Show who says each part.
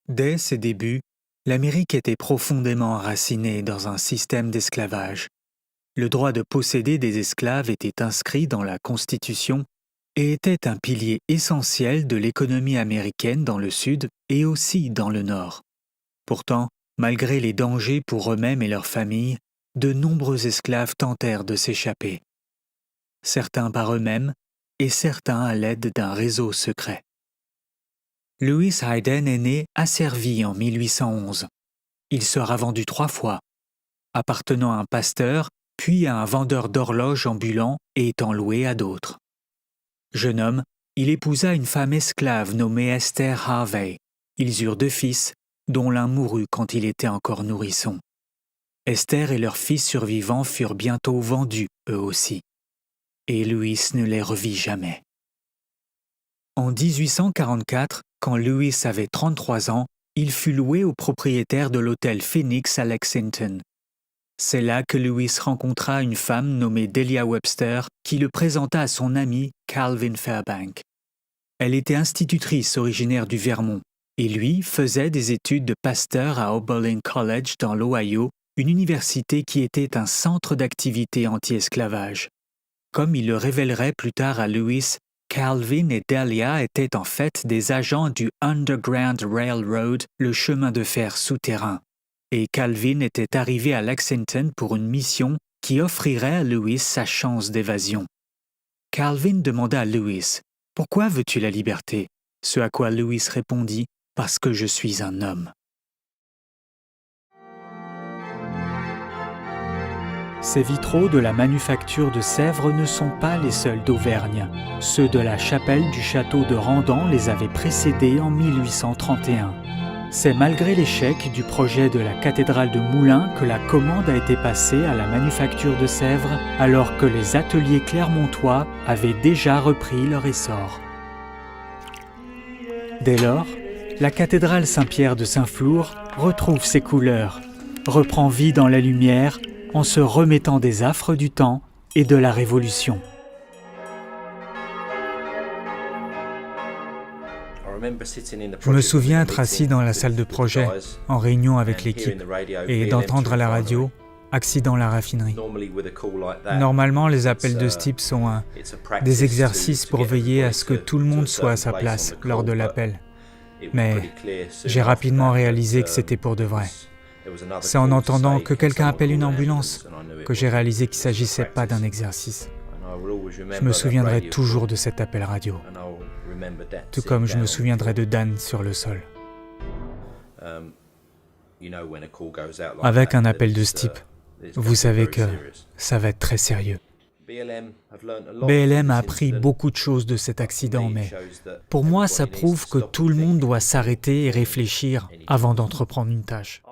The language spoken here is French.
Speaker 1: Dès ses débuts, l'Amérique était profondément enracinée dans un système d'esclavage. Le droit de posséder des esclaves était inscrit dans la Constitution et était un pilier essentiel de l'économie américaine dans le Sud et aussi dans le Nord. Pourtant, malgré les dangers pour eux-mêmes et leurs familles, de nombreux esclaves tentèrent de s'échapper. Certains par eux-mêmes et certains à l'aide d'un réseau secret. Lewis Hayden est né asservi en 1811. Il sera vendu 3 fois, appartenant à un pasteur, puis à un vendeur d'horloges ambulant et étant loué à d'autres. Jeune homme, il épousa une femme esclave nommée Esther Harvey. Ils eurent 2 fils, dont l'un mourut quand il était encore nourrisson. Esther et leurs fils survivants furent bientôt vendus, eux aussi. Et Lewis ne les revit jamais. En 1844, quand Lewis avait 33 ans, il fut loué au propriétaire de l'hôtel Phoenix à Lexington. C'est là que Lewis rencontra une femme nommée Delia Webster qui le présenta à son ami Calvin Fairbank. Elle était institutrice originaire du Vermont et lui faisait des études de pasteur à Oberlin College dans l'Ohio, une université qui était un centre d'activité anti-esclavage. Comme il le révélerait plus tard à Lewis, Calvin et Delia étaient en fait des agents du Underground Railroad, le chemin de fer souterrain. Et Calvin était arrivé à Lexington pour une mission qui offrirait à Lewis sa chance d'évasion. Calvin demanda à Lewis « Pourquoi veux-tu la liberté ?» Ce à quoi Lewis répondit « Parce que je suis un homme. » Ces vitraux de la manufacture de Sèvres ne sont pas les seuls d'Auvergne. Ceux de la chapelle du château de Randan les avaient précédés en 1831. C'est malgré l'échec du projet de la cathédrale de Moulins que la commande a été passée à la manufacture de Sèvres, alors que les ateliers clermontois avaient déjà repris leur essor. Dès lors, la cathédrale Saint-Pierre de Saint-Flour retrouve ses couleurs, reprend vie dans la lumière, en se remettant des affres du temps et de la Révolution. Je me souviens être assis dans la salle de projet, en réunion avec l'équipe, et d'entendre à la radio « Accident la raffinerie ». Normalement, les appels de ce type sont des exercices pour veiller à ce que tout le monde soit à sa place lors de l'appel. Mais j'ai rapidement réalisé que c'était pour de vrai. C'est en entendant que quelqu'un appelle une ambulance que j'ai réalisé qu'il ne s'agissait pas d'un exercice. Je me souviendrai toujours de cet appel radio, tout comme je me souviendrai de Dan sur le sol. Avec un appel de ce type, vous savez que ça va être très sérieux. BLM a appris beaucoup de choses de cet accident, mais pour moi, ça prouve que tout le monde doit s'arrêter et réfléchir avant d'entreprendre une tâche.